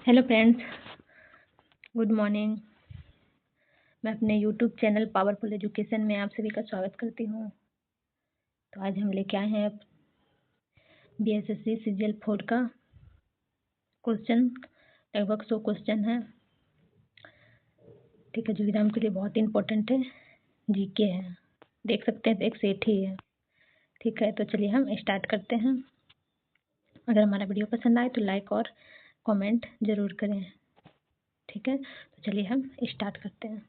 Hello friends, good morning. मैं अपने YouTube channel powerful education में आप सभी का स्वागत करती हूँ। तो आज हम लेके आए हैं बीएसएससी सीजीएल 4 का क्वेश्चन। लगभग 100 क्वेश्चन है, ठीक है, जो एग्जाम के लिए बहुत इंपॉर्टेंट है, जीके है। देख सकते हैं तो एक सेट ही है, ठीक है। तो चलिए हम स्टार्ट करते हैं। अगर हमारा वीडियो पसंद आए तो लाइक और कमेंट ज़रूर करें, ठीक है। तो चलिए हम स्टार्ट करते हैं।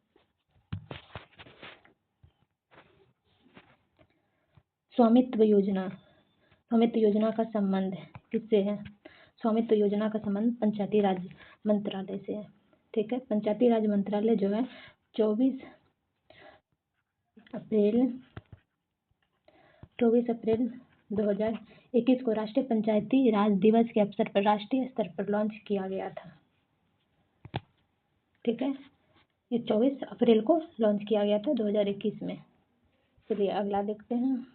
स्वामित्व योजना। स्वामित्व योजना का संबंध किससे है? स्वामित्व योजना का संबंध पंचायती राज मंत्रालय से है, ठीक है। पंचायती राज मंत्रालय जो है 24 अप्रैल 2021 को राष्ट्रीय पंचायती राज दिवस के अवसर पर राष्ट्रीय स्तर पर लॉन्च किया गया था, ठीक है। ये 24 अप्रैल को लॉन्च किया गया था 2021 में। चलिए अगला देखते हैं।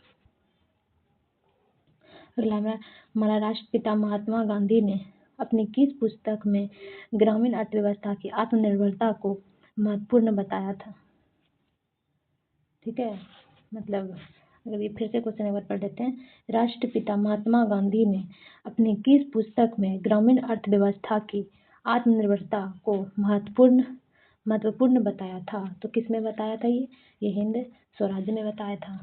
अगला हमारा राष्ट्रपिता महात्मा गांधी ने अपनी किस पुस्तक में ग्रामीण अर्थव्यवस्था की आत्मनिर्भरता को महत्वपूर्ण बताया था? ठीक है, मतलब अगर ये फिर से क्वेश्चन एक बार पढ़ लेते हैं। राष्ट्रपिता महात्मा गांधी ने अपनी किस पुस्तक में ग्रामीण अर्थव्यवस्था की आत्मनिर्भरता को महत्वपूर्ण बताया था? तो किस में बताया था? ये हिंद स्वराज में बताया था,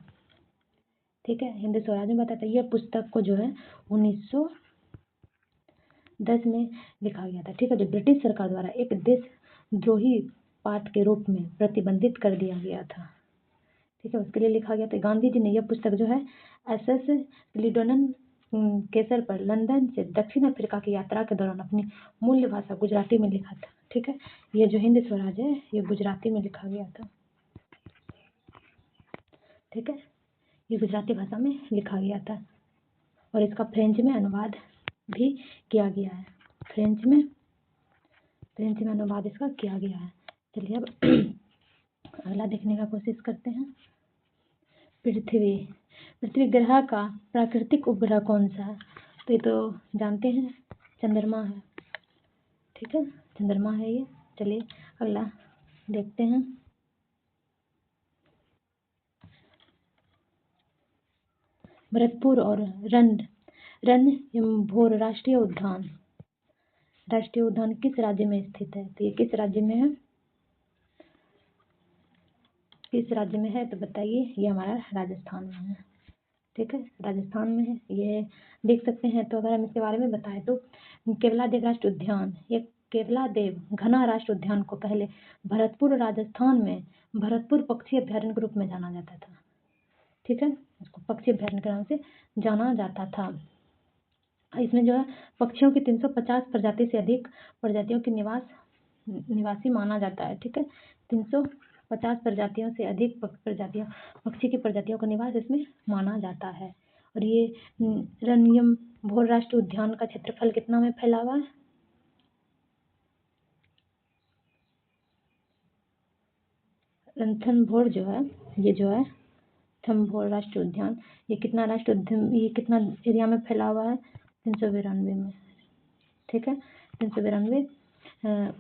ठीक है। हिंद स्वराज में बताया था। यह पुस्तक को जो है 1910 में लिखा गया था, ठीक है, जो ब्रिटिश सरकार द्वारा एक देशद्रोही पाठ के रूप में प्रतिबंधित कर दिया गया था, ठीक है, उसके लिए लिखा गया था। गांधी जी ने यह पुस्तक जो है एसएस लिडोनन केसर पर लंदन से दक्षिण अफ्रीका की यात्रा के दौरान अपनी मूल भाषा गुजराती में लिखा था, ठीक है। ये जो हिंद स्वराज है ये गुजराती में लिखा गया था, ठीक है, ये गुजराती भाषा में लिखा गया था और इसका फ्रेंच में अनुवाद भी किया गया है। फ्रेंच में अनुवाद इसका किया गया है। चलिए अब अगला देखने का कोशिश करते हैं। पृथ्वी ग्रह का प्राकृतिक उपग्रह कौन सा है? तो ये तो जानते हैं, चंद्रमा है, ठीक है, चंद्रमा है ये। चलिए अगला देखते हैं। भरतपुर और रणथंभौर राष्ट्रीय उद्यान किस राज्य में स्थित है? तो ये किस राज्य में है? किस राज्य में है तो बताइए। ये हमारा राजस्थान में है, ठीक है, राजस्थान में है। ये देख सकते हैं। तो अगर हम इसके बारे में बताएं तो केवलादेव राष्ट्रीय उद्यान, ये केवलादेव घना राष्ट्रीय उद्यान को पहले भरतपुर राजस्थान में भरतपुर पक्षी अभ्यारण्य के रूप में जाना जाता था, ठीक है, इसको पक्षी अभ्यारण्य के नाम से जाना जाता था। इसमें जो है पक्षियों की 350 प्रजाति से अधिक प्रजातियों की निवासी माना जाता है, ठीक है। 350 प्रजातियों से अधिक पक्षी की प्रजातियों का निवास इसमें माना जाता है। और ये रणथंभौर राष्ट्रीय उद्यान का क्षेत्रफल कितना में फैला हुआ है? रणथंभौर जो है थंभौर राष्ट्रीय उद्यान, ये कितना एरिया में फैला हुआ है? 392 में, ठीक है, 392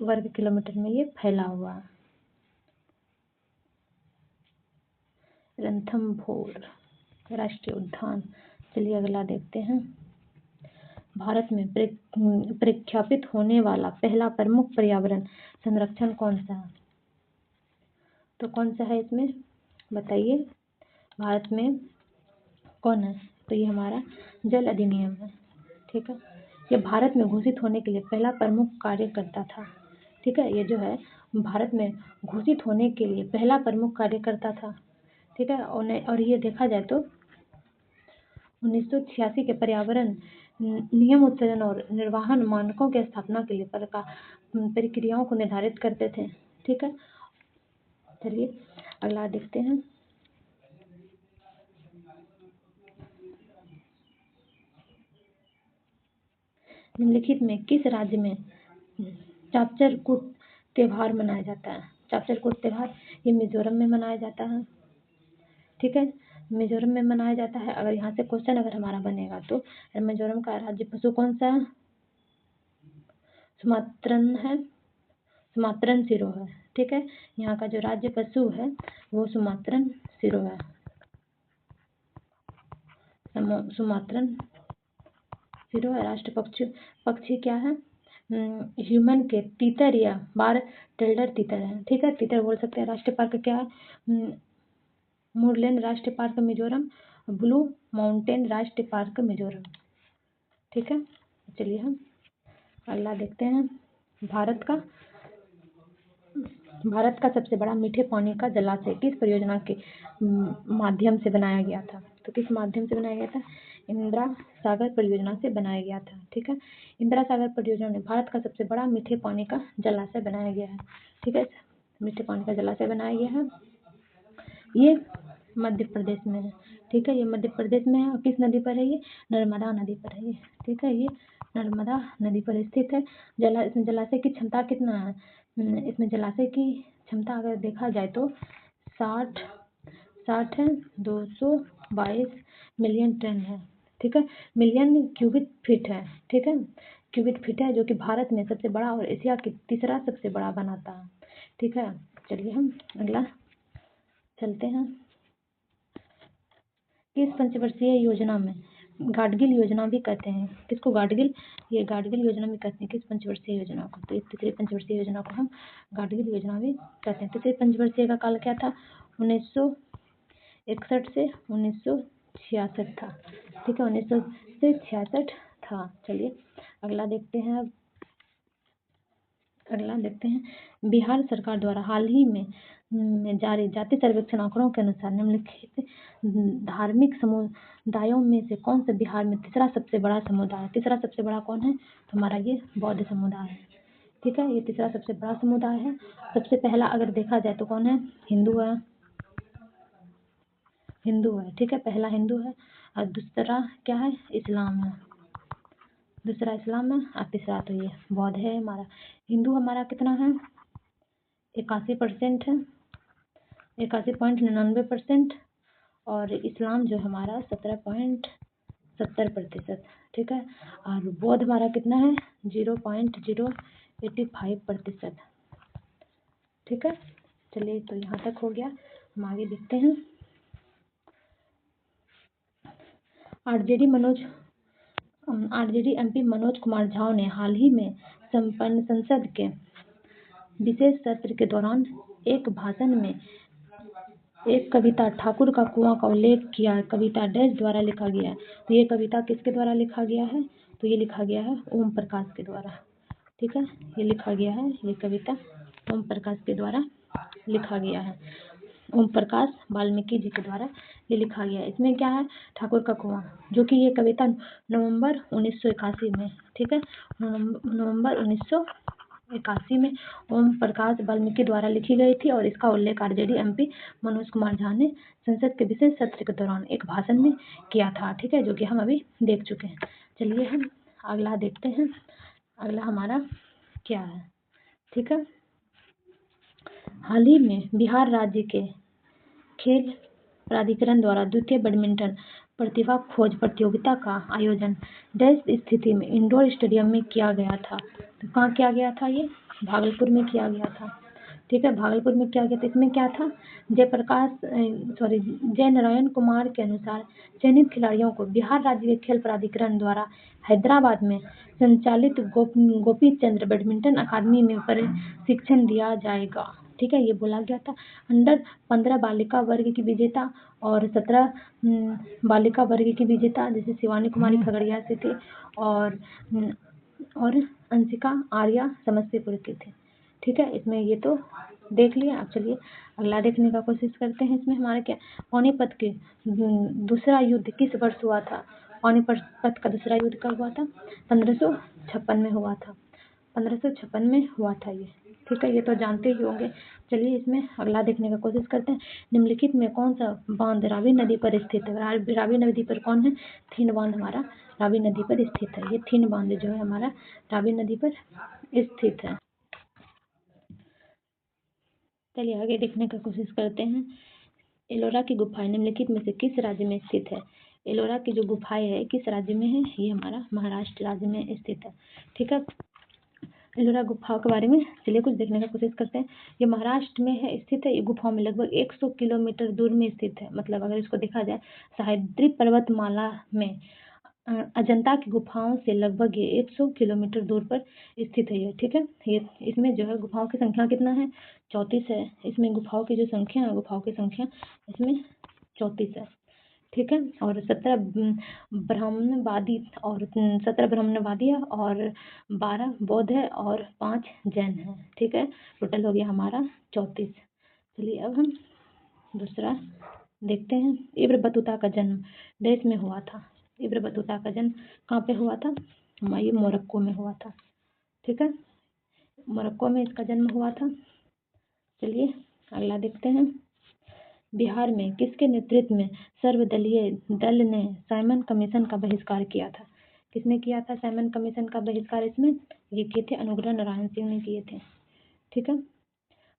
वर्ग किलोमीटर में ये फैला हुआ है, रणथंभौर राष्ट्रीय उद्यान। चलिए अगला देखते हैं। भारत में प्रख्यापित होने वाला पहला प्रमुख पर्यावरण संरक्षण कौन सा है? तो कौन सा है इसमें बताइए। भारत में कौन है? तो ये हमारा जल अधिनियम है, ठीक है। ये भारत में घोषित होने के लिए पहला प्रमुख कार्य करता था, ठीक है। ये जो है भारत में घोषित होने के लिए पहला प्रमुख कार्य करता था, ठीक है। और ये देखा जाए तो 1986 के पर्यावरण नियम उत्सर्जन और निर्वहन मानकों की स्थापना के लिए प्रक्रियाओं को निर्धारित करते थे, ठीक है। चलिए अगला देखते हैं। निम्नलिखित में किस राज्य में चाप्चरकूट त्योहार मनाया जाता है? चाप्चरकूट त्योहार ये मिजोरम में मनाया जाता है, ठीक है, मिजोरम में मनाया जाता है। अगर यहाँ से क्वेश्चन अगर हमारा बनेगा तो मिजोरम का राज्य पशु कौन सा है? सुमात्रन है, सुमात्रन सिरोह है। ठीक है, यहाँ का जो राज्य पशु है वो सुमात्रन सिरोह है, सुमात्रन सिरोह है। राष्ट्र पक्षी क्या है? ह्यूमन के तीतर या बार टेल्डर तीतर है। ठीक है, तीतर बोल सकते हैं। राष्ट्रीय पार्क क्या है? मुरलेन राष्ट्रीय पार्क मिजोरम, ब्लू माउंटेन राष्ट्रीय पार्क मिजोरम। ठीक है, चलिए हम अगला देखते हैं। भारत का सबसे बड़ा मीठे पानी का जलाशय किस परियोजना के माध्यम से बनाया गया था? तो किस माध्यम से बनाया गया था? इंदिरा सागर परियोजना से बनाया गया था। ठीक है, इंदिरा सागर परियोजना में भारत का सबसे बड़ा मीठे पानी का जलाशय बनाया गया है। ठीक है, मीठे पानी का जलाशय बनाया गया है। ये मध्य प्रदेश में है। ठीक है, ये मध्य प्रदेश में है। और किस नदी पर है? ये नर्मदा नदी पर है ये। ठीक है, ये नर्मदा नदी पर स्थित है। इसमें जलाशय की क्षमता कितना है? इसमें जलाशय की क्षमता अगर देखा जाए तो 60 है, 222 मिलियन टन है। ठीक है, मिलियन क्यूबिक फीट है। ठीक है, क्यूबिक फीट है, जो कि भारत में सबसे बड़ा और एशिया की तीसरा सबसे बड़ा बनाता है। ठीक है, चलिए हम अगला चलते हैं। किस पंचवर्षीय योजना में गाडगिल योजना भी कहते हैं? किसको गाडगिल? ये गाडगिल योजना भी कहते हैं। किस पंचवर्षीय योजना को? तो तीसरी पंचवर्षीय योजना को हम गाडगिल योजना भी कहते हैं। तीसरी पंचवर्षीय का काल क्या था? 1961 से 1966 था। ठीक है, 1900 से 66 था। चलिए अगला देखते हैं। अब अगला देखते हैं। बिहार सरकार द्वारा हाल ही में जारी जाति सर्वेक्षण आंकड़ों के अनुसार निम्नलिखित धार्मिक समुदायों में से कौन सा बिहार में तीसरा सबसे बड़ा समुदाय है? तीसरा सबसे बड़ा कौन है? तो हमारा ये बौद्ध समुदाय है। ठीक है, ये तीसरा सबसे बड़ा समुदाय है। सबसे पहला अगर देखा जाए तो कौन है? हिंदू है। हिंदू है। ठीक है, पहला हिंदू है। और दूसरा क्या है? इस्लाम है। दूसरा इस्लाम है और तीसरा तो ये बौद्ध है हमारा। हिंदू हमारा कितना है? 81% है, 81.99%। और इस्लाम जो हमारा 17.70%। ठीक है, और बौद्ध हमारा कितना है? 0.085%। ठीक है, चलिए तो यहाँ तक हो गया। हम आगे देखते हैं। आरजेडी एमपी मनोज कुमार झा ने हाल ही में संपन्न संसद के विशेष सत्र के दौरान एक भाषण में एक कविता ठाकुर का कुआं का उल्लेख किया है। कविता डैश द्वारा लिखा गया है। तो ये कविता किसके द्वारा लिखा गया है? तो ये लिखा गया है ओम प्रकाश के द्वारा। ठीक है, ये लिखा गया है, ये कविता ओम प्रकाश के द्वारा लिखा गया है। ओम प्रकाश वाल्मीकि जी के द्वारा ये लिखा गया है। इसमें क्या है? ठाकुर का कुआं, जो कि ये कविता नवंबर 1981 में, ठीक है, नवंबर 1981 में ओम प्रकाश वाल्मीकि द्वारा लिखी गई थी। और इसका उल्लेख आरजेडी एमपी मनोज कुमार झा ने संसद के विशेष सत्र के दौरान एक भाषण में किया था। ठीक है, जो कि हम अभी देख चुके हैं। चलिए हम अगला देखते हैं। अगला हमारा क्या है? ठीक है, हाल ही में बिहार राज्य के खेल प्राधिकरण द्वारा द्वितीय बैडमिंटन प्रतिभा खोज प्रतियोगिता का आयोजन डैश स्थिति में इंडोर स्टेडियम में किया गया था। तो कहाँ किया गया था? ये भागलपुर में किया गया था। ठीक है, भागलपुर में किया गया था। इसमें क्या था? जय नारायण कुमार के अनुसार चयनित खिलाड़ियों को बिहार राज्य खेल प्राधिकरण द्वारा हैदराबाद में संचालित गोपी चंद्र बैडमिंटन अकादमी में प्रशिक्षण दिया जाएगा। ठीक है, ये बोला गया था। अंडर 15 बालिका वर्ग की विजेता और 17 बालिका वर्ग की विजेता, जैसे शिवानी कुमारी खगड़िया से थी और अंशिका आर्या समस्तीपुर की थी। ठीक है, इसमें ये तो देख लिया। अब चलिए अगला देखने का कोशिश करते हैं। इसमें हमारे क्या पानीपत के दूसरा युद्ध किस वर्ष हुआ था? पानीपत का दूसरा युद्ध कब हुआ था? 1556 में हुआ था। 1556 में हुआ था ये। ठीक है, ये तो जानते ही होंगे। चलिए इसमें अगला देखने का कोशिश करते हैं। निम्नलिखित में कौन सा बांध रावी नदी पर स्थित है? रावी नदी पर कौन है? थीन बांध हमारा रावी नदी पर स्थित है। ये थीन बांध जो है हमारा रावी नदी पर स्थित है। चलिए आगे देखने का कोशिश करते हैं। एलोरा की गुफाएं निम्नलिखित में से किस राज्य में स्थित है? एलोरा की जो गुफाएं है किस राज्य में है? ये हमारा महाराष्ट्र राज्य में स्थित है। ठीक है, एलोरा गुफाओं के बारे में चलिए कुछ देखने का कोशिश करते हैं। ये महाराष्ट्र में है स्थित है। ये गुफाओं में लगभग 100 किलोमीटर दूर में स्थित है। मतलब अगर इसको देखा जाए सह्याद्री पर्वतमाला में अजंता की गुफाओं से लगभग ये 100 किलोमीटर दूर पर स्थित है ये, ठीक है। ये इसमें जो है गुफाओं की संख्या कितना है, 34 है। इसमें गुफाओं की जो संख्या है, गुफाओं की संख्या इसमें 34 है, ठीक है। और 17 ब्राह्मणवादी और 17 ब्राह्मणवादी है और 12 बौद्ध है और 5 जैन है, ठीक है। टोटल हो गया हमारा 34। चलिए अब हम दूसरा देखते हैं। इब्न बतूता का जन्म देश में हुआ था। इब्न बतूता का जन्म कहाँ पे हुआ था, हमारे मोरक्को में हुआ था, ठीक है। मोरक्को में इसका जन्म हुआ था। चलिए अगला देखते हैं। बिहार में किसके नेतृत्व में सर्वदलीय दल ने साइमन कमीशन का बहिष्कार किया था। किसने किया था साइमन कमीशन का बहिष्कार, इसमें ये किए थे अनुग्रह नारायण सिंह ने किए थे, ठीक है।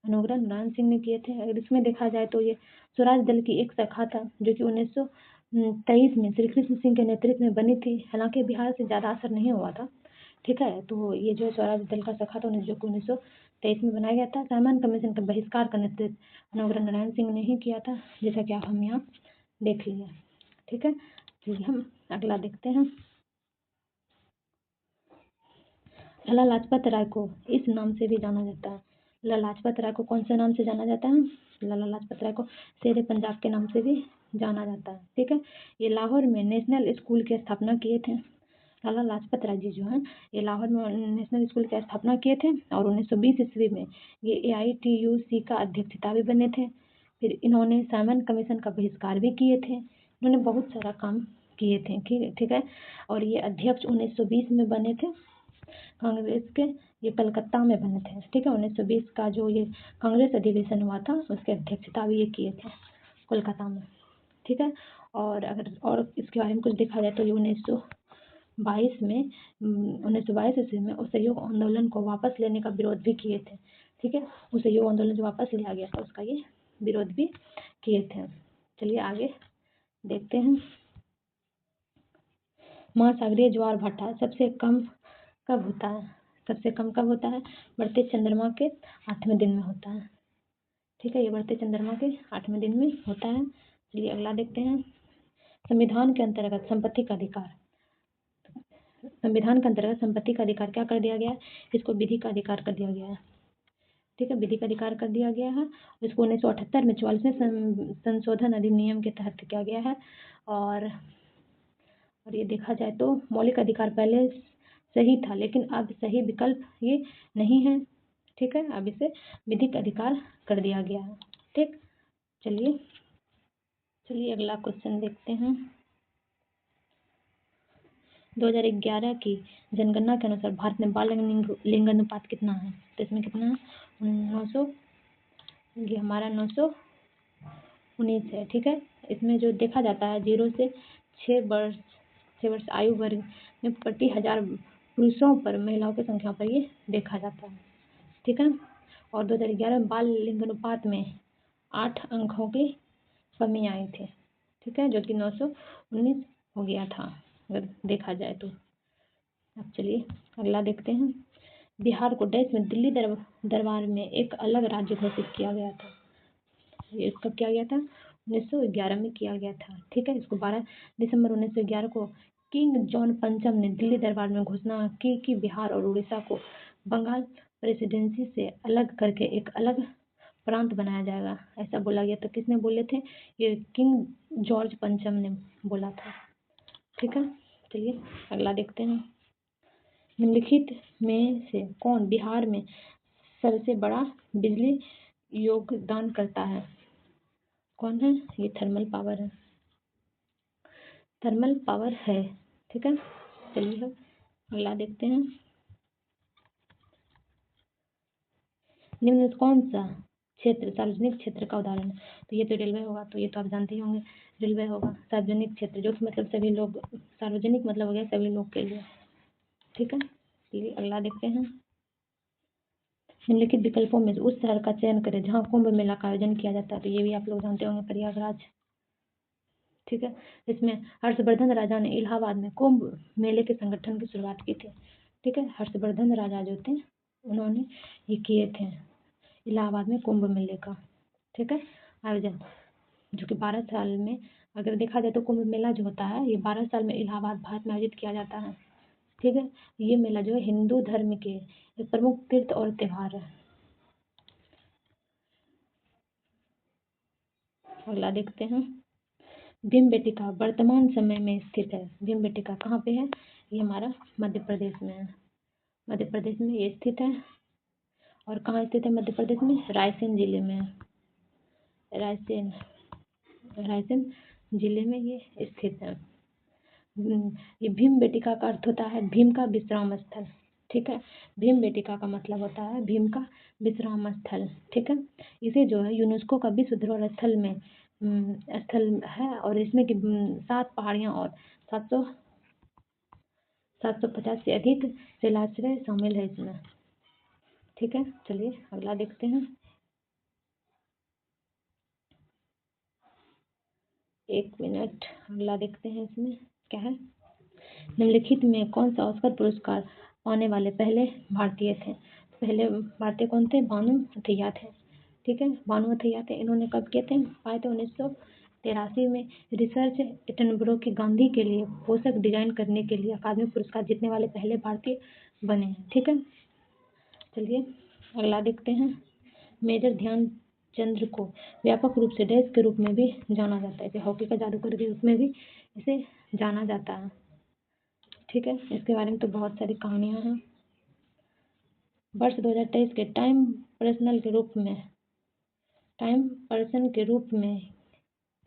अनुग्रह नारायण सिंह ने किए थे। अगर इसमें देखा जाए तो ये स्वराज दल की एक शाखा था जो कि 1923 में श्री कृष्ण सिंह के नेतृत्व में बनी थी। हालांकि बिहार से ज़्यादा असर नहीं हुआ था, ठीक है। तो ये जो स्वराज दल का शाखा था जो कि 1923 में बनाया गया था। साइमन कमीशन के बहिष्कार का नेतृत्व अनुग्रह नारायण सिंह ने ही किया था, जैसा कि आप हम यहाँ देख लिए, ठीक है। चलिए हम अगला देखते हैं। लाला लाजपत राय को इस नाम से भी जाना जाता है। लाला लाजपत राय को कौन से नाम से जाना जाता है, लाला लाजपत राय को शेर पंजाब के नाम से भी जाना जाता है, ठीक है। ये लाहौर में नेशनल स्कूल की स्थापना किए थे। लाला लाजपत राय जी जो हैं ये लाहौर में नेशनल स्कूल की स्थापना किए थे और 1920 ईस्वी में ये AITUC का अध्यक्षता भी बने थे। फिर इन्होंने साइमन कमीशन का बहिष्कार भी किए थे। इन्होंने बहुत सारा काम किए थे, ठीक है। और ये अध्यक्ष 1920 में बने थे कांग्रेस के। ये कलकत्ता में बने थे, ठीक है। 1920 का जो ये कांग्रेस अधिवेशन हुआ था उसके अध्यक्षता भी ये किए थे कोलकाता में, ठीक है। और अगर और इसके बारे में कुछ देखा जाए तो ये 1922 ईस्वी में असहयोग आंदोलन को वापस लेने का विरोध भी किए थे, ठीक है। असहयोग आंदोलन जो वापस लिया गया था उसका ये विरोध भी किए थे। चलिए आगे देखते हैं। महासागरीय ज्वार भाटा सबसे कम कब होता है, सबसे कम कब होता है, बढ़ते चंद्रमा के 8वें दिन में होता है, ठीक है। ये बढ़ते चंद्रमा के 8वें दिन में होता है। चलिए अगला देखते हैं। संविधान के अंतर्गत संपत्ति का अधिकार, संविधान के अंतर्गत संपत्ति का अधिकार क्या कर दिया गया है, इसको विधि का अधिकार कर दिया गया है, ठीक है। विधि का अधिकार कर दिया गया है। इसको 1978 में 44वें संशोधन अधिनियम के तहत किया गया है। और ये देखा जाए तो मौलिक अधिकार पहले सही था लेकिन अब सही विकल्प ये नहीं है, ठीक है। अब इसे विधिक अधिकार कर दिया गया है, ठीक। चलिए अगला क्वेश्चन देखते हैं। 2011 की जनगणना के अनुसार भारत में बाल लिंगानुपात कितना है, तो इसमें कितना है 900, ये हमारा 919 है, ठीक है। इसमें जो देखा जाता है 0 से 6 वर्ष आयु वर्ग में प्रति 1000 पुरुषों पर महिलाओं की संख्या पर ये देखा जाता है, ठीक है। और 2011 में बाल लिंगानुपात में 8 अंकों की कमी आई थी, ठीक है, जो कि 919 हो गया था अगर देखा जाए तो। अब चलिए अगला देखते हैं। बिहार को देश में दिल्ली दरबार में एक अलग राज्य घोषित किया गया था। ये कब किया गया था, 1911 में किया गया था, ठीक है। इसको 12 दिसंबर 1911 को किंग जॉन पंचम ने दिल्ली दरबार में घोषणा की कि बिहार और उड़ीसा को बंगाल प्रेसिडेंसी से अलग करके एक अलग प्रांत बनाया जाएगा, ऐसा बोला गया। तो किसने बोले थे, ये किंग जॉर्ज पंचम ने बोला था, ठीक है। चलिए अगला देखते हैं। निम्नलिखित में से कौन बिहार में सबसे बड़ा बिजली योगदान करता है, कौन है, ये थर्मल पावर है, थर्मल पावर है, ठीक है। चलिए हम अगला देखते हैं। निम्न में कौन सा क्षेत्र सार्वजनिक क्षेत्र का उदाहरण है, तो ये तो रेलवे होगा, तो ये तो आप जानते ही होंगे रेलवे होगा सार्वजनिक क्षेत्र, जो कि मतलब सभी लोग, सार्वजनिक मतलब हो गया सभी लोग के लिए, ठीक है। चलिए अगला देखते हैं। निम्नलिखित विकल्पों में से उस शहर का चयन करें जहाँ कुंभ मेला का आयोजन किया जाता है, तो ये भी आप लोग जानते होंगे प्रयागराज, ठीक है। इसमें हर्षवर्धन राजा ने इलाहाबाद में कुंभ मेले के संगठन की शुरुआत की थी, ठीक है। हर्षवर्धन राजा जो थे उन्होंने ये किए थे इलाहाबाद में कुंभ मेले का, ठीक है, आयोजन, जो कि 12 साल में, अगर देखा जाए तो कुंभ मेला जो होता है ये 12 साल में इलाहाबाद भारत में आयोजित किया जाता है, ठीक है। ये मेला जो है हिंदू धर्म के एक प्रमुख तीर्थ और त्योहार है। अगला देखते हैं, भीमबेटका वर्तमान समय में स्थित है। भीमबेटका कहाँ पे है? ये हमारा मध्य प्रदेश में है, मध्य प्रदेश में ये स्थित है। और कहाँ स्थित है मध्य प्रदेश में? रायसेन जिले में है, रायसेन जिले में ये स्थित है। ये भीमबेटका का अर्थ होता है भीम का विश्राम स्थल, ठीक है। भीमबेटका का मतलब होता है भीम का विश्राम स्थल, ठीक है। इसे जो है यूनेस्को का विश्व धरोहर स्थल में स्थल है, और इसमें की 7 पहाड़ियाँ और 750 से अधिक शिलाश्रय शामिल है इसमें, ठीक है। चलिए अगला देखते हैं, एक मिनट, अगला देखते हैं इसमें क्या है। निम्नलिखित में कौन सा ऑस्कर पुरस्कार पाने वाले पहले भारतीय थे? पहले भारतीय कौन थे? भानु अथैया थे, ठीक है, भानु अथैया थे। इन्होंने कब किए थे? पाए थे 1983 में। रिसर्च एटनबरो की गांधी के लिए पोषक डिजाइन करने के लिए अकादमी पुरस्कार जीतने वाले पहले भारतीय बने हैं, ठीक है। चलिए अगला देखते हैं, मेजर ध्यानचंद्र को व्यापक रूप से डैश के रूप में भी जाना जाता है, जैसे हॉकी का जादूगर के रूप में भी इसे जाना जाता है, ठीक है। इसके बारे में तो बहुत सारी कहानियां हैं। वर्ष 2023 के टाइम पर्सन के रूप में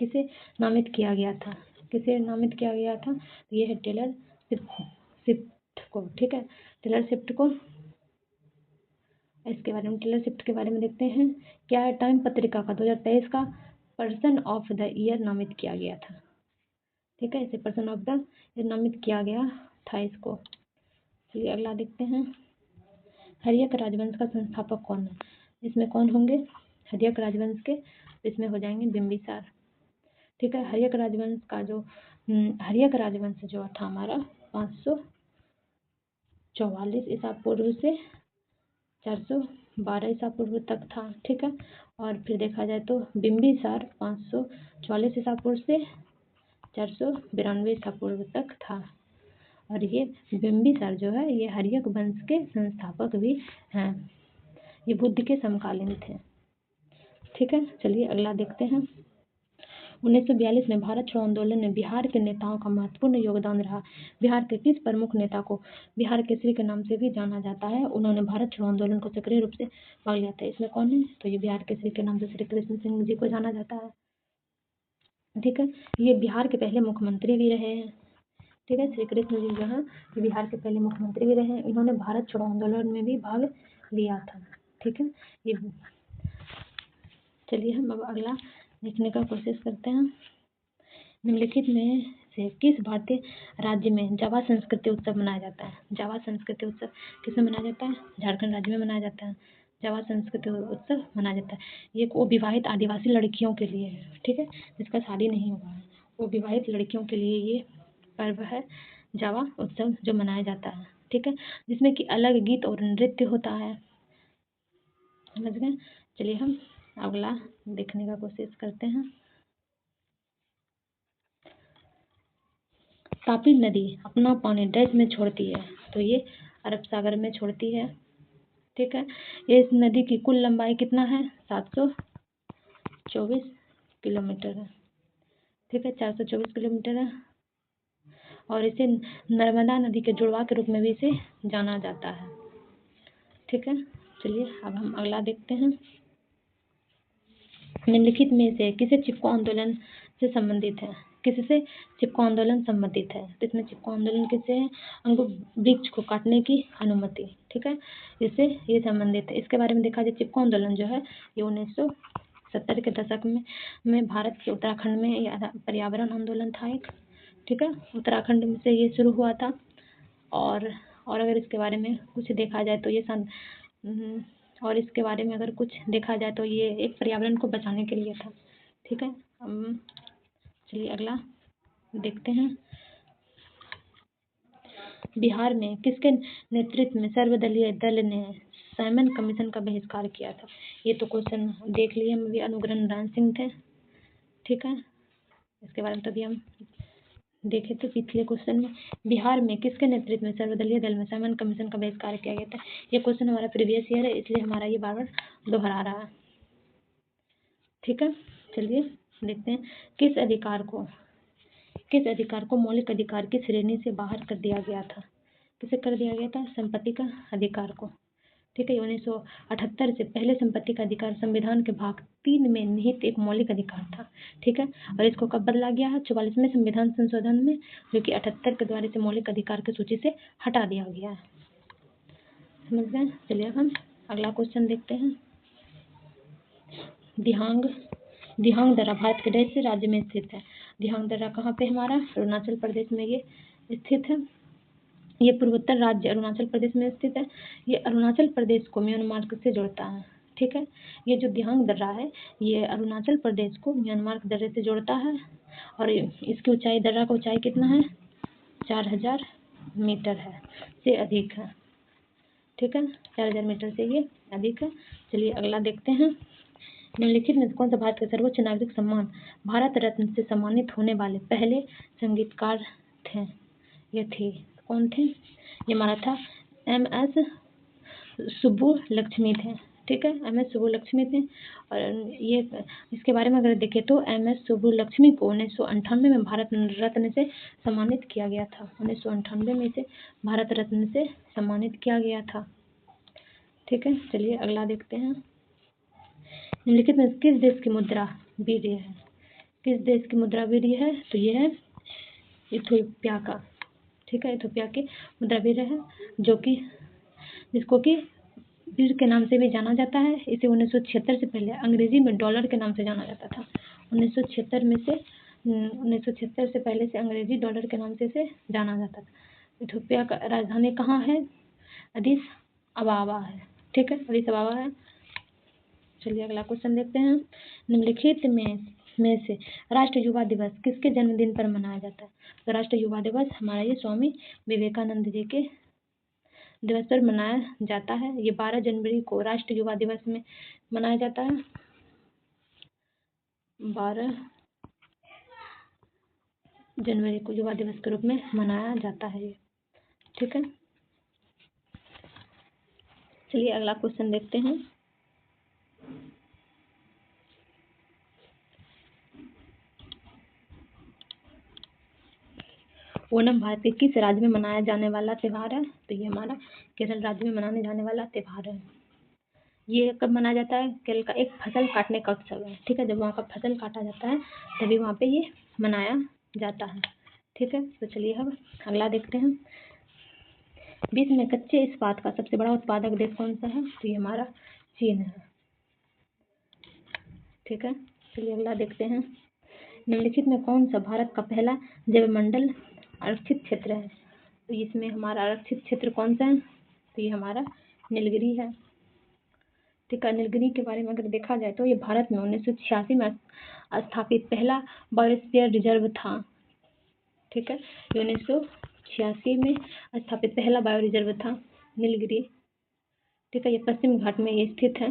किसे नामित किया गया था? किसे नामित किया गया था? तो ये है टेलर स्विफ्ट को, ठीक है, टेलर स्विफ्ट को। इसके बारे में, टेलर स्विफ्ट के बारे में देखते हैं, क्या है, टाइम पत्रिका का 2023 का पर्सन ऑफ द ईयर नामित किया गया था, ठीक है, इसे पर्सन ऑफ द ईयर नामित किया गया था इसको। चलिए अगला देखते हैं, हर्यक राजवंश का संस्थापक कौन है? इसमें कौन होंगे? हर्यक राजवंश के, इसमें हो जाएंगे बिंबिसार, ठीक है। हर्यक राजवंश का जो हर्यक राजवंश जो था हमारा 544 ईसा पूर्व से 412 ईसा पूर्व तक था, ठीक है। और फिर देखा जाए तो बिंबिसार 544 ईसा पूर्व से 492 ईसा पूर्व तक था। और ये बिंबिसार जो है ये हर्यक वंश के संस्थापक भी हैं, ये बुद्ध के समकालीन थे, ठीक है। चलिए अगला देखते हैं, 1942 में भारत छोड़ो आंदोलन में बिहार के नेताओं का महत्वपूर्ण योगदान रहा। बिहार के किस प्रमुख नेता को बिहार केसरी के नाम से भी जाना जाता है? उन्होंने भारत छोड़ो आंदोलन को सक्रिय रूप से भाग लिया था। इसमें कौन है? तो ये बिहार केसरी के नाम से श्री कृष्ण सिंह जी को जाना जाता है, ठीक है। ये बिहार के पहले मुख्यमंत्री भी रहे हैं, ठीक है। श्री कृष्ण जी जो है ये बिहार के पहले मुख्यमंत्री भी रहे हैं। इन्होंने भारत छोड़ो आंदोलन में भी भाग लिया था, ठीक है। ये चलिए हम अब अगला देखने का कोशिश करते हैं, निम्नलिखित में से किस भारतीय राज्य में जावा संस्कृति उत्सव मनाया जाता है? जावा संस्कृति उत्सव किसमें मनाया जाता है? झारखंड राज्य में मनाया जाता है, जावा संस्कृति उत्सव मनाया जाता है। ये वो विवाहित आदिवासी लड़कियों के लिए है, ठीक है, जिसका शादी नहीं हुआ है, वो विवाहित लड़कियों के लिए ये पर्व है जावा उत्सव जो मनाया जाता है, ठीक है, जिसमें कि अलग गीत और नृत्य होता है, समझ गए। चलिए हम अगला देखने का कोशिश करते हैं, तापी नदी अपना पानी डैश में छोड़ती है? तो ये अरब सागर में छोड़ती है, ठीक है। ये इस नदी की कुल लंबाई कितना है? 724 किलोमीटर है, ठीक है, 424 किलोमीटर है। और इसे नर्मदा नदी के जुड़वा के रूप में भी इसे जाना जाता है, ठीक है। चलिए अब हम अगला देखते हैं, निम्नलिखित में से किसे चिपको आंदोलन से संबंधित है? किससे चिपको आंदोलन संबंधित है? तो इसमें चिपको आंदोलन किससे है? उनको वृक्ष को काटने की अनुमति, ठीक है, इससे ये संबंधित है। इसके बारे में देखा जाए चिपको आंदोलन जो है ये 1970 के दशक में भारत के उत्तराखंड में ये पर्यावरण आंदोलन था एक, ठीक है, उत्तराखंड से ये शुरू हुआ था। और अगर इसके बारे में कुछ देखा जाए तो ये और इसके बारे में अगर कुछ देखा जाए तो ये एक पर्यावरण को बचाने के लिए था, ठीक है। चलिए अगला देखते हैं, बिहार में किसके नेतृत्व में सर्वदलीय दल ने साइमन कमीशन का बहिष्कार किया था? ये तो क्वेश्चन देख लिए हम भी, अनुग्रह नारायण सिंह थे। ठीक है, इसके बारे में तभी हम देखे थे पिछले क्वेश्चन में। बिहार में किसके नेतृत्व में सर्वदलीय दल में साइमन कमीशन का बहिष्कार किया गया था? ये क्वेश्चन हमारा प्रीवियस ईयर है, इसलिए हमारा ये बार बार दोहरा रहा है। ठीक है, चलिए देखते हैं किस अधिकार को मौलिक अधिकार की श्रेणी से बाहर कर दिया गया था? किसे कर दिया गया था? संपत्ति का अधिकार को। ठीक है, 1978 से पहले संपत्ति का अधिकार संविधान के भाग 3 में निहित एक मौलिक अधिकार था। ठीक है, और इसको कब बदला गया है? 44वें संविधान संशोधन में, जो कि 78 के द्वारा से मौलिक अधिकार की सूची से हटा दिया गया है। समझ गए? चलिए अब हम अगला क्वेश्चन देखते हैं। दिहांग दर्रा भारत के कौन से राज्य में स्थित है? दिहांग दर्रा कहाँ पे? हमारा अरुणाचल प्रदेश में ये स्थित है। ये पूर्वोत्तर राज्य अरुणाचल प्रदेश में स्थित है। ये अरुणाचल प्रदेश को म्यांमार से जोड़ता है। ठीक है, ये जो दिहांग दर्रा है ये अरुणाचल प्रदेश को म्यांमार दर्रे से जोड़ता है, और इसकी ऊंचाई, दर्रा का ऊंचाई कितना है? 4000 मीटर है, से अधिक है। ठीक है, 4000 मीटर से ये अधिक है। चलिए अगला देखते हैं। निम्नलिखित में कौन सा भारत के सर्वोच्च नागरिक सम्मान भारत रत्न से सम्मानित होने वाले पहले संगीतकार थे? ये थे, कौन थे? ये हमारा था MS सुब्बुलक्ष्मी थे। ठीक है, MS सुब्बुलक्ष्मी थे। और ये इसके बारे में अगर देखें तो MS सुब्बुलक्ष्मी को 1998 में भारत रत्न से सम्मानित किया गया था। 1998 में इसे भारत रत्न से सम्मानित किया गया था। ठीक है, चलिए अगला देखते हैं। निम्नलिखित में किस देश की मुद्रा वीर्य है? किस देश की मुद्रा वीर्य है? तो ये है इथोपिया का। ठीक है, इथोपिया की मुद्रा वीर्य है, जो कि जिसको कि वीर के नाम से भी जाना जाता है। इसे 1976 से पहले अंग्रेजी में डॉलर के नाम से जाना जाता था। 1976 से पहले से अंग्रेजी डॉलर के नाम से इसे जाना जाता था। इथोपिया का राजधानी कहाँ है? अदिस अबाबा है। ठीक है, अदिस अबाबा है। चलिए अगला क्वेश्चन देखते हैं। निम्नलिखित में से राष्ट्रीय युवा दिवस किसके जन्मदिन पर मनाया जाता है? तो राष्ट्रीय युवा दिवस हमारा ये स्वामी विवेकानंद जी के दिवस पर मनाया जाता है। ये 12 जनवरी को राष्ट्रीय युवा दिवस में मनाया जाता है। 12 जनवरी को युवा दिवस के रूप में मनाया जाता है ये। ठीक है, चलिए अगला क्वेश्चन देखते हैं। ओणम भारत के किस राज्य में मनाया जाने वाला त्यौहार है? तो ये हमारा केरल राज्य में मनाने जाने वाला त्यौहार है। ये कब मनाया जाता है? केरल का एक फसल काटने का उत्सव है। ठीक है, जब वहाँ का फसल काटा जाता है तभी वहाँ पे ये मनाया जाता है। ठीक है, तो चलिए हम अगला देखते हैं। विश्व में कच्चे इस्पात का सबसे बड़ा उत्पादक देश कौन सा है? तो ये हमारा चीन है। ठीक है, चलिए अगला देखते हैं। निम्नलिखित में कौन सा भारत का पहला जैवमंडल आरक्षित क्षेत्र है? तो इसमें हमारा आरक्षित क्षेत्र कौन सा है? तो ये हमारा नीलगिरी है। ठीक है, नीलगिरी के बारे में अगर देखा जाए तो ये भारत में 1986 में स्थापित पहला बायोस्फीयर रिजर्व था। ठीक है, 1986 में स्थापित पहला बायो रिजर्व था नीलगिरी। ठीक है, ये पश्चिम घाट में ये स्थित है।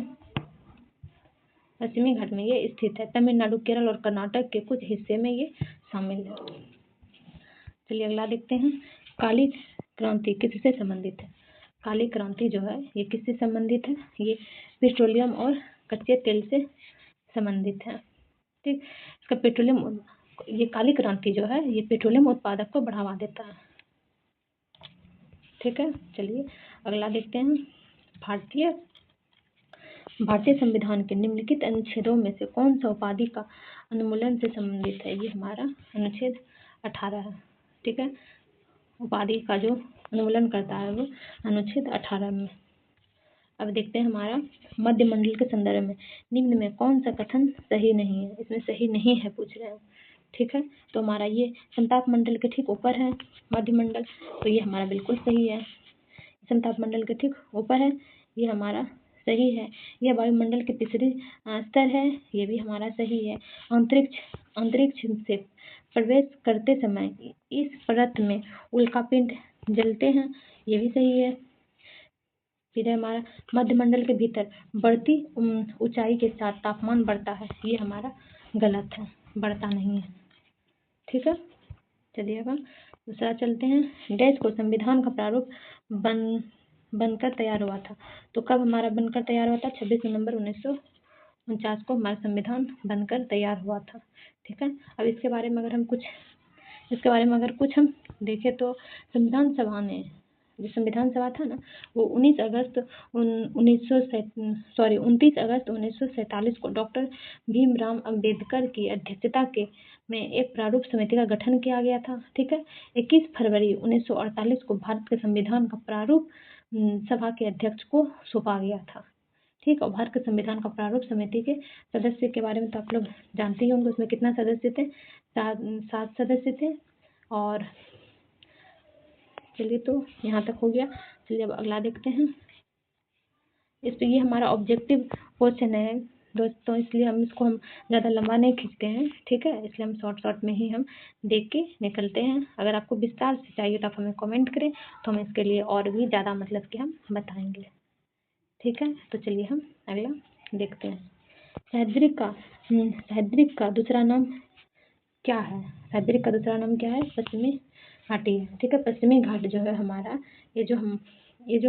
पश्चिमी घाट में ये स्थित है। तमिलनाडु, केरल और कर्नाटक के कुछ हिस्से में ये शामिल है। चलिए अगला देखते हैं। काली क्रांति किससे संबंधित है? काली क्रांति जो है ये किससे संबंधित है? ये पेट्रोलियम और कच्चे तेल से संबंधित है। ठीक, इसका पेट्रोलियम, ये काली क्रांति जो है ये पेट्रोलियम उत्पादक को बढ़ावा देता है। ठीक है, चलिए अगला देखते हैं। भारतीय संविधान के निम्नलिखित अनुच्छेदों में से कौन सा उपाधि का अनुमूलन से संबंधित है? ये हमारा अनुच्छेद 18 है। ठीक है, उपाधि का जो अनुमूलन करता है वो अनुच्छेद 18 में। अब देखते हैं हमारा मध्य मंडल के संदर्भ में निम्न में कौन सा कथन सही नहीं है? इसमें सही नहीं है पूछ रहे हैं। ठीक है, तो हमारा ये समताप मंडल के ठीक ऊपर है मध्य मंडल, तो ये हमारा बिल्कुल सही है। समताप मंडल के ठीक ऊपर है, ये हमारा सही है। यह वायुमंडल के तीसरी स्तर है, ये भी हमारा सही है। अंतरिक्ष से प्रवेश करते समय इस परत में उल्कापिंड जलते हैं, ये भी सही है। फिर है हमारा मध्यमंडल के भीतर बढ़ती ऊंचाई के साथ तापमान बढ़ता है, ये हमारा गलत है, बढ़ता नहीं है। ठीक है, चलिए अब हम दूसरा चलते हैं। डैश को संविधान का प्रारूप बनकर तैयार हुआ था। तो कब हमारा बनकर तैयार हुआ था? 26 नवंबर 1949 को हमारा संविधान बनकर तैयार हुआ था। ठीक है, अब इसके बारे में अगर कुछ हम देखें तो संविधान सभा ने, जो संविधान सभा था ना, वो 29 अगस्त 1947 को डॉक्टर भीमराव अंबेडकर की अध्यक्षता में एक प्रारूप समिति का गठन किया गया था। ठीक है, 21 फरवरी 1948 को भारत के संविधान का प्रारूप सभा के अध्यक्ष को सौंपा गया था। ठीक, और भारत के संविधान का प्रारूप समिति के सदस्य के बारे में तो आप लोग जानते ही होंगे, उसमें कितना सदस्य थे? 7 सदस्य थे। और चलिए, तो यहाँ तक हो गया। चलिए अब अगला देखते हैं। इस पे ये हमारा ऑब्जेक्टिव क्वेश्चन है दोस्तों, इसलिए हम ज़्यादा लंबा नहीं खींचते हैं। ठीक है, इसलिए हम शॉर्ट में ही हम देख के निकलते हैं। अगर आपको विस्तार से चाहिए तो आप हमें कमेंट करें, तो हम इसके लिए और भी ज़्यादा मतलब कि हम बताएंगे। ठीक है, तो चलिए हम अगला देखते हैं। सह्याद्री का दूसरा नाम क्या है? सह्याद्री का दूसरा नाम क्या है? पश्चिमी घाटी है। ठीक है, पश्चिमी घाट जो है हमारा, ये जो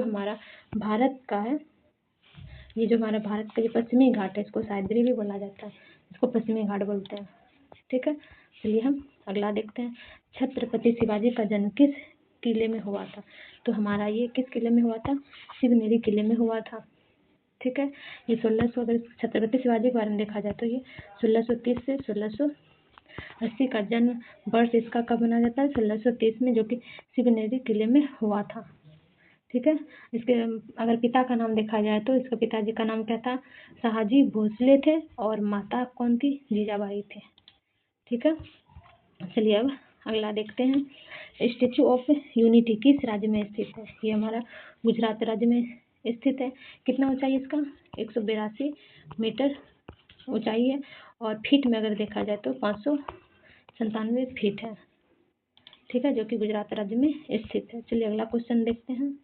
हमारा भारत का है, ये जो हमारा भारत का ये पश्चिमी घाट है, इसको सह्याद्री भी बोला जाता है, इसको पश्चिमी घाट बोलते हैं। ठीक है, चलिए हम अगला देखते हैं। छत्रपति शिवाजी का जन्म किस किले में हुआ था? तो हमारा ये किस किले में हुआ था? शिवनेरी किले में हुआ था। ठीक है, ये 1600, अगर छत्रपति शिवाजी के बारे में देखा जाए तो ये 1630 से 1680 का जन्म वर्ष इसका कब मनाया जाता है? 1630 में, जो कि शिवनेरी किले में हुआ था। ठीक है, इसके अगर पिता का नाम देखा जाए तो इसके पिताजी का नाम क्या था? शहाजी भोसले थे, और माता कौन थी? जीजाबाई थे। ठीक है, चलिए अब अगला देखते हैं। स्टेचू ऑफ यूनिटी किस राज्य में स्थित है? ये हमारा गुजरात राज्य में स्थित है। कितना ऊंचाई इसका? 182 मीटर ऊंचाई है, और फीट में अगर देखा जाए तो 597 फीट है। ठीक है, जो कि गुजरात राज्य में स्थित है। चलिए अगला क्वेश्चन देखते हैं।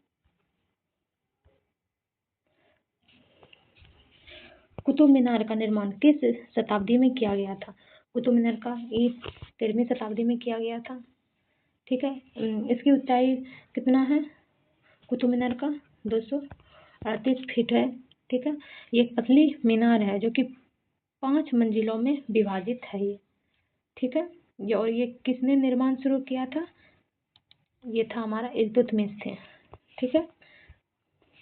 कुतुब मीनार का निर्माण किस शताब्दी में किया गया था? कुतुब मीनार का ये 13वीं शताब्दी में किया गया था। ठीक है, इसकी ऊंचाई कितना है कुतुब मीनार का? 238 फीट है। ठीक है, ये एक पतली मीनार है जो कि 5 मंजिलों में विभाजित है ये। ठीक है, और ये किसने निर्माण शुरू किया था? ये था हमारा इल्तुतमिश थे। ठीक है,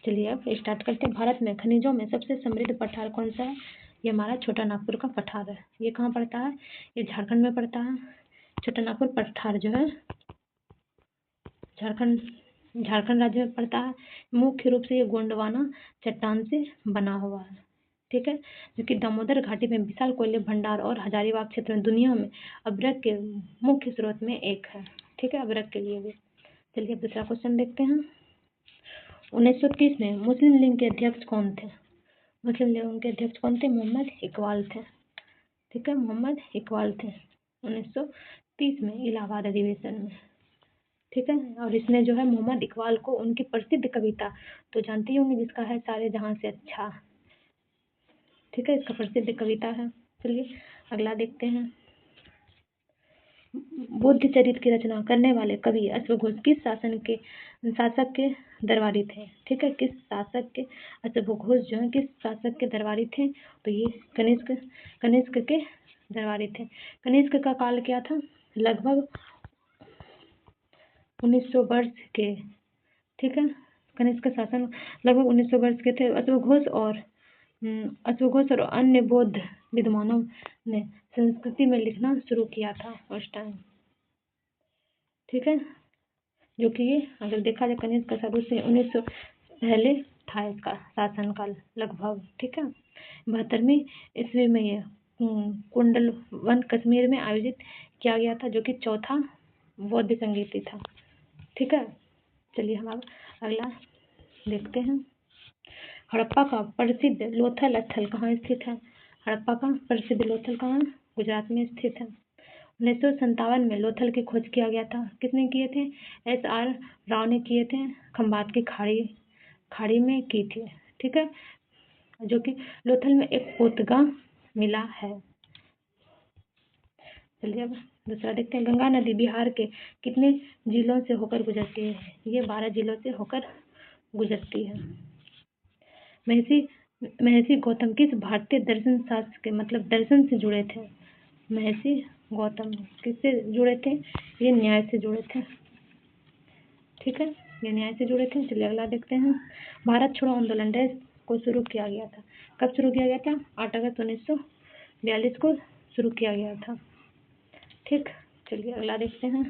चलिए अब स्टार्ट करते हैं। भारत में खनिजों में सबसे समृद्ध पठार कौन सा है? ये हमारा छोटा नागपुर का पठार है। ये कहाँ पड़ता है? ये झारखंड में पड़ता है। छोटा नागपुर पठार जो है झारखंड राज्य में पड़ता है। मुख्य रूप से ये गोंडवाना चट्टान से बना हुआ है। ठीक है, जो कि दामोदर घाटी में विशाल कोयले भंडार और हजारीबाग क्षेत्र में दुनिया में अभ्रक के मुख्य स्रोत में एक है। ठीक है, अभ्रक के लिए भी। चलिए दूसरा क्वेश्चन देखते हैं। 1930 में मुस्लिम लीग के अध्यक्ष कौन थे? मुस्लिम लीग के अध्यक्ष कौन थे? मोहम्मद इकबाल थे। ठीक है, मोहम्मद इकबाल थे 1930 में इलाहाबाद अधिवेशन में। ठीक है, और इसने जो है मोहम्मद इकबाल को उनकी प्रसिद्ध कविता तो जानती होंगी, जिसका है सारे जहां से अच्छा। ठीक है, इसका प्रसिद्ध कविता है। चलिए अगला देखते हैं। बुद्ध चरित्र की रचना करने वाले कवि अश्वघोष किस शासक के दरबारी थे? ठीक है, किस शासक के? अश्वघोष जो है किस शासक के दरबारी थे? तो ये कनिष्क के दरबारी थे। कनिष्क का काल क्या था? लगभग 1900 वर्ष के। ठीक है, कनिष्क शासन लगभग 1900 वर्ष के थे। अश्वघोष और अन्य बौद्ध विद्वानों ने संस्कृति में लिखना शुरू किया था उस टाइम। ठीक है, जो कि ये अगर देखा जाए कनिष्क का शुरू से 1900 पहले था इसका शासनकाल लगभग। ठीक है, 72वीं ईस्वी में ये कुंडल वन कश्मीर में आयोजित किया गया था, जो कि चौथा बौद्ध संगीति था। ठीक है, चलिए हम अब अगला देखते हैं। हड़प्पा का प्रसिद्ध लोथल स्थल कहाँ स्थित है? हड़प्पा का प्रसिद्ध लोथल कहाँ? गुजरात में स्थित है। 1957 में लोथल की खोज किया गया था। किसने किए थे? SR राव ने किए थे। खंबात की खाड़ी में की थी, ठीक है, जो कि लोथल में एक पोतगा मिला है। चलिए अब दूसरा देखते हैं। गंगा नदी बिहार के कितने जिलों से होकर गुजरती है? ये 12 जिलों से होकर गुजरती है। महर्षि महर्षि गौतम किस भारतीय दर्शन शास्त्र के मतलब दर्शन से जुड़े थे? महर्षि गौतम किससे जुड़े थे? ये न्याय से जुड़े थे, ठीक है, ये न्याय से जुड़े थे। चलिए अगला देखते हैं। भारत छोड़ो आंदोलन देश को शुरू किया गया था। कब शुरू किया गया था? 8 अगस्त 1942 को शुरू किया गया था, ठीक। चलिए अगला देखते हैं।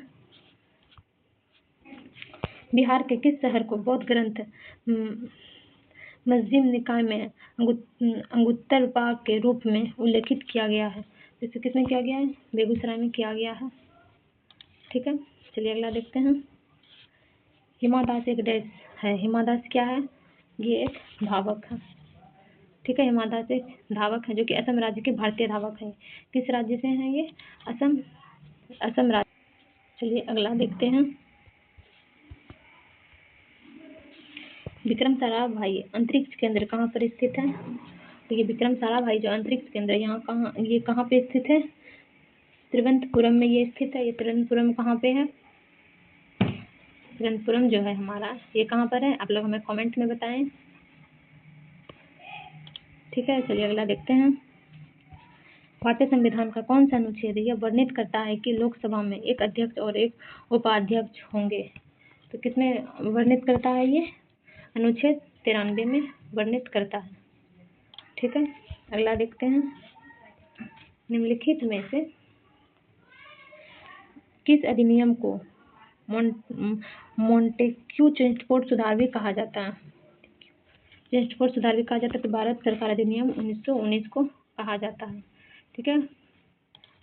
बिहार के किस शहर को बौद्ध ग्रंथ मध्यम निकाय में अंगुत्तर उपाय के रूप में उल्लेखित किया गया है? इसे किसमें किया गया है? बेगूसराय में किया गया है, ठीक है। चलिए अगला देखते हैं। हिमा दास एक देश है। हिमा दास क्या है? ये एक धावक है, ठीक है। हिमा दास एक धावक है जो कि असम राज्य के भारतीय धावक है। किस राज्य से हैं ये? असम राज्य। चलिए अगला देखते हैं। विक्रम साराभाई अंतरिक्ष केंद्र कहाँ पर स्थित है? तो ये विक्रम साराभाई जो अंतरिक्ष केंद्र यहाँ कहाँ पे स्थित है? त्रिवेंद्रपुरम में ये स्थित है। ये त्रिवेंद्रपुरम कहाँ पे है? त्रिवेंद्रपुरम जो है हमारा ये कहाँ पर है? आप लोग हमें कमेंट में बताएं, ठीक है। चलिए अगला देखते हैं। भारतीय संविधान का कौन सा अनुच्छेद यह वर्णित करता है कि लोकसभा में एक अध्यक्ष और एक उपाध्यक्ष होंगे? तो किसमें वर्णित करता है ये? अनुच्छेद 93 में वर्णित करता है, ठीक है। अगला देखते हैं। निम्नलिखित में से किस अधिनियम को मोंटेक्यू चेस्टफोर्ड सुधार भी कहा जाता है? चेस्टफोर्ड सुधार भी कहा जाता है तो भारत सरकार अधिनियम 1919 को कहा जाता है, ठीक है।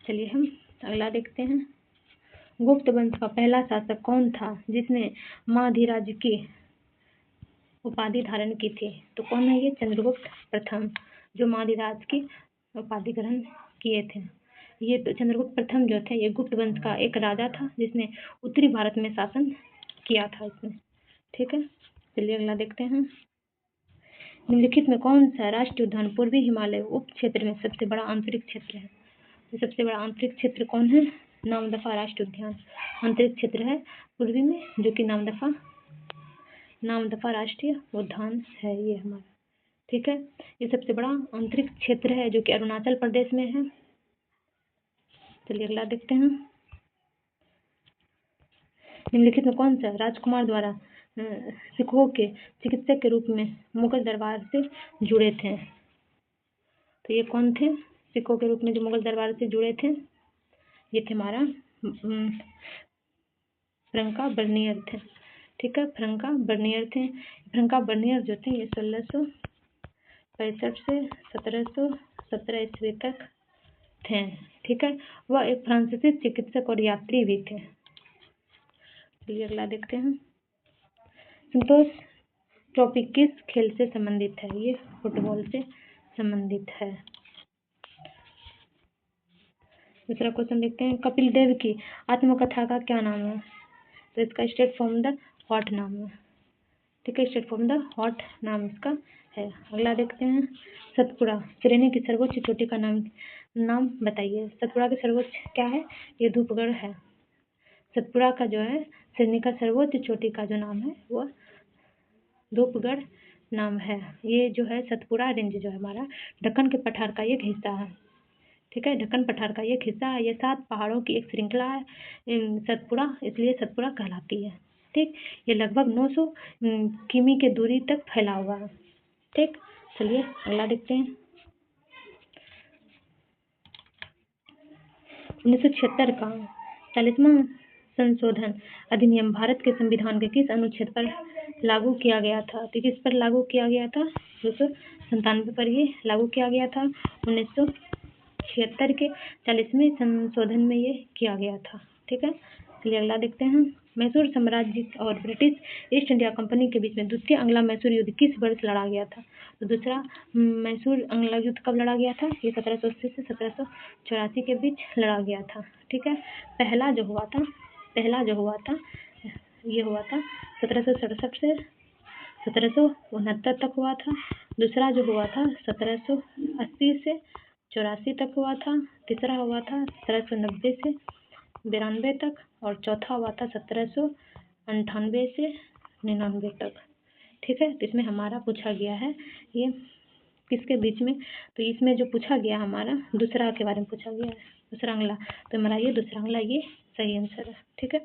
चलिए हम अगला देखते हैं। गुप्त वंश का पहला शासक कौन था जिसने माधीराज की उपाधि धारण की थी? तो कौन है ये? चंद्रगुप्त प्रथम, जो माधीराज की उपाधि ग्रहण किए थे। ये तो चंद्रगुप्त प्रथम जो थे ये गुप्त वंश का एक राजा था जिसने उत्तरी भारत में शासन किया था इसने, ठीक है। चलिए अगला देखते हैं। निम्नलिखित में कौन सा राष्ट्रीय उद्यान पूर्वी हिमालय उप क्षेत्र में सबसे बड़ा आंतरिक क्षेत्र है? तो सबसे बड़ा आंतरिक क्षेत्र कौन है? नामदफा राष्ट्रीय उद्यान आंतरिक क्षेत्र है पूर्वी में, जो कि नामदफा राष्ट्रीय उद्यान है ये हमारा, ठीक है। ये सबसे बड़ा आंतरिक क्षेत्र है जो कि अरुणाचल प्रदेश में है। चलिए अगला देखते हैं। निम्नलिखित में कौन सा राजकुमार द्वारा सिखों के चिकित्सक के रूप में मुगल दरबार से जुड़े थे? तो ये कौन थे सिखों के रूप में जो मुगल दरबार से जुड़े थे? ये थे हमारा फ्रंका बर्नियर थे, ठीक है। फ्रंका बर्नियर थे। फ्रंका बर्नियर जो थे ये 1665 से 1717 ईस्वी तक थे, ठीक है। वह एक फ्रांसीसी चिकित्सक और यात्री भी थे। चलिए अगला देखते हैं। संतोष ट्रॉफी किस खेल से संबंधित है? ये फुटबॉल से संबंधित है। दूसरा क्वेश्चन देखते हैं। कपिल देव की आत्मकथा का क्या नाम है? तो इसका स्ट्रेट फ्रॉम द हॉट नाम है, ठीक है। स्ट्रेट फ्रॉम द हॉट नाम इसका है। अगला देखते हैं। सतपुड़ा श्रेणी की सर्वोच्च चोटी का नाम बताइए। सतपुड़ा की सर्वोच्च क्या है? ये धूपगढ़ है। सतपुड़ा का जो है श्रेणी का सर्वोच्च चोटी का जो नाम है वह धूपगढ़ नाम है। ये जो है सतपुड़ा रेंज जो है हमारा दक्कन के पठार का एक हिस्सा है, ठीक है। दक्कन पठार का एक हिस्सा है। ये 7 पहाड़ों की एक श्रृंखला है सतपुड़ा, इसलिए सतपुड़ा कहलाती है, ठीक। ये लगभग 900 किमी के दूरी तक फैला हुआ है, ठीक। चलिए अगला देखते हैं। 1976 का 40वां संशोधन अधिनियम भारत के संविधान के किस अनुच्छेद पर लागू किया गया था? तो किस पर लागू किया गया था? 297 पर ये लागू किया गया था। 1976 के 40वें संशोधन में ये किया गया था, ठीक है। चलिए अगला देखते हैं। मैसूर साम्राज्य और ब्रिटिश ईस्ट इंडिया कंपनी के बीच में द्वितीय आंग्लो मैसूर युद्ध किस वर्ष लड़ा गया था? तो दूसरा मैसूर आंग्लो युद्ध कब लड़ा गया था? ये 1780 से 1784 के बीच लड़ा गया था, ठीक है। पहला जो हुआ था ये हुआ था 1767 से 1769 तक हुआ था। दूसरा जो हुआ था 1780 से 84 तक हुआ था। तीसरा हुआ था 1790 से 92 तक, और चौथा हुआ था 1798 से 99 तक। ठीक है, तो इसमें हमारा पूछा गया है ये किसके बीच में, तो इसमें जो पूछा गया हमारा दूसरा के बारे में पूछा गया है, दूसरा अंगला, तो हमारा ये दूसरा अंगला ये सही आंसर है। ठीक है,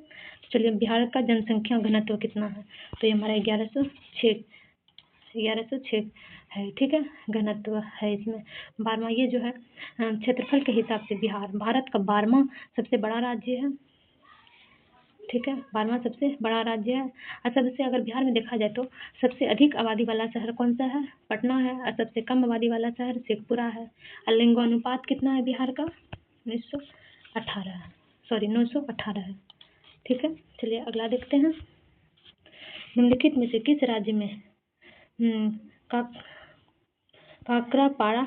चलिए बिहार का जनसंख्या घनत्व कितना है, तो ये हमारा 1106 है। ठीक है, घनत्व है इसमें 12वां, ये जो है क्षेत्रफल के हिसाब से बिहार भारत का 12वां सबसे बड़ा राज्य है। ठीक है, 12वां सबसे बड़ा राज्य है। और सबसे अगर बिहार में देखा जाए तो सबसे अधिक आबादी वाला शहर कौन सा है, पटना है। और सबसे कम आबादी वाला शहर शेखपुरा है। और लिंगानुपात कितना है बिहार का, 918 है। ठीक है, चलिए अगला देखते हैं। निम्नलिखित में से किस राज्य में काकरापाड़ा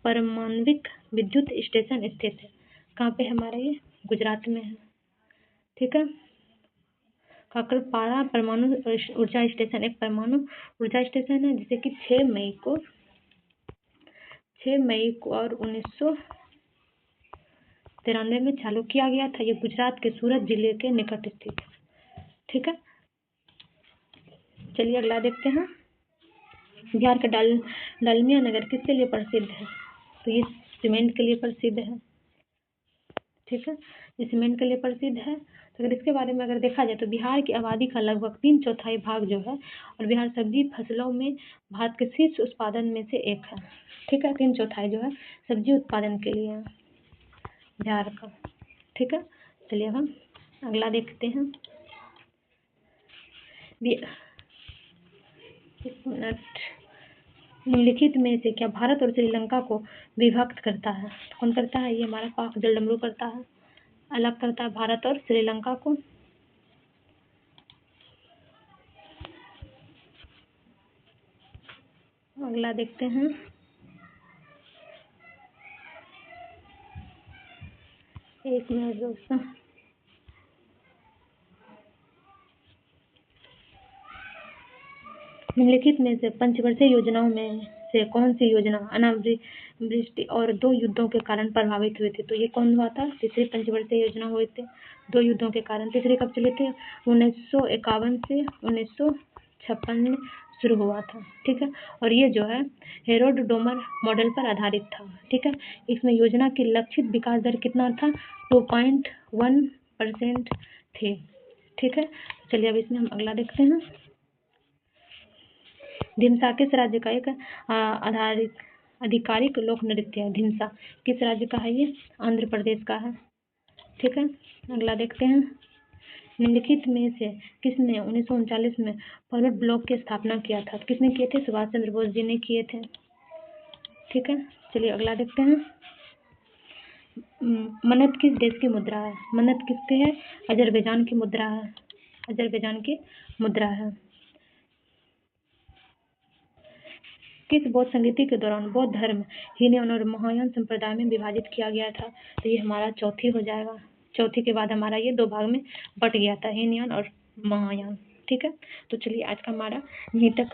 पारमाणविक विद्युत स्टेशन स्थित है। कहाँ पे हमारा ये, गुजरात में है। ठीक है, काकरापाड़ा परमाणु ऊर्जा स्टेशन एक परमाणु ऊर्जा स्टेशन है, जिसे कि 6 मई को और 1993 में चालू किया गया था। ये गुजरात के सूरत जिले के निकट स्थित है। ठीक है, चलिए अगला देखते हैं। बिहार का डालमिया नगर किसके लिए प्रसिद्ध है, तो ये सीमेंट के लिए प्रसिद्ध है। ठीक है, ये सीमेंट के लिए प्रसिद्ध है। तो अगर इसके बारे में अगर देखा जाए तो बिहार की आबादी का लगभग 3/4 भाग जो है, और बिहार सब्जी फसलों में भारत के शीर्ष उत्पादन में से एक है। ठीक है, 3/4 जो है सब्जी उत्पादन के लिए है बिहार का। ठीक है, चलिए अब हम अगला देखते हैं। निम्नलिखित में से क्या भारत और श्रीलंका को विभक्त करता है, तो कौन करता है, ये हमारा पाक जलडमरू करता है, अलग करता है भारत और श्रीलंका को। अगला देखते हैं। एक मिनट दोस्तों, निम्नलिखित में से पंचवर्षीय योजनाओं में से कौन सी योजना अनावृष्टि और 2 युद्धों के कारण प्रभावित हुए थे, तो ये कौन हुआ था, तीसरी पंचवर्षीय योजना हुए थे 2 युद्धों के कारण। तीसरी कब चले थे, 1951 से 1956 में शुरू हुआ था। ठीक है, और ये जो है हेरोड डोमर मॉडल पर आधारित था। ठीक है, इसमें योजना की लक्षित विकास दर कितना था, 2.1% थे। ठीक है, चलिए अब इसमें हम अगला देखते हैं। धिमसा किस राज्य का एक आधिकारिक लोक नृत्य है। धिमसा किस राज्य का है, ये आंध्र प्रदेश का है। ठीक है, अगला देखते हैं। निम्नलिखित में से किसने 1939 में फॉरवर्ड ब्लॉक की स्थापना किया था, किसने किए थे, सुभाष चंद्र बोस जी ने किए थे। ठीक है, चलिए अगला देखते हैं। मन्नत किस देश की मुद्रा है, मन्नत किसके है, अजरबैजान की मुद्रा है, अजरबैजान की मुद्रा है। किस बौद्ध संगीति के दौरान बौद्ध धर्म हीनयान और महायान संप्रदाय में विभाजित किया गया था, तो ये हमारा चौथी हो जाएगा। चौथी के बाद हमारा ये 2 भाग में बट गया था, हीनयान और महायान। ठीक है, तो चलिए आज का हमारा यहीं तक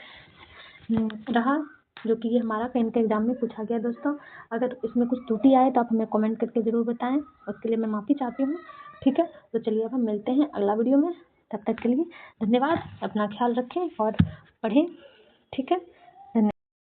रहा, जो कि ये हमारा कहीं के एग्जाम में पूछा गया। दोस्तों अगर इसमें कुछ त्रुटि आए तो आप हमें कमेंट करके ज़रूर बताएं, उसके लिए मैं माफ़ी चाहती हूँ। ठीक है, तो चलिए अब हम मिलते हैं अगला वीडियो में, तब तक के लिए धन्यवाद। अपना ख्याल रखें और पढ़ें। ठीक है।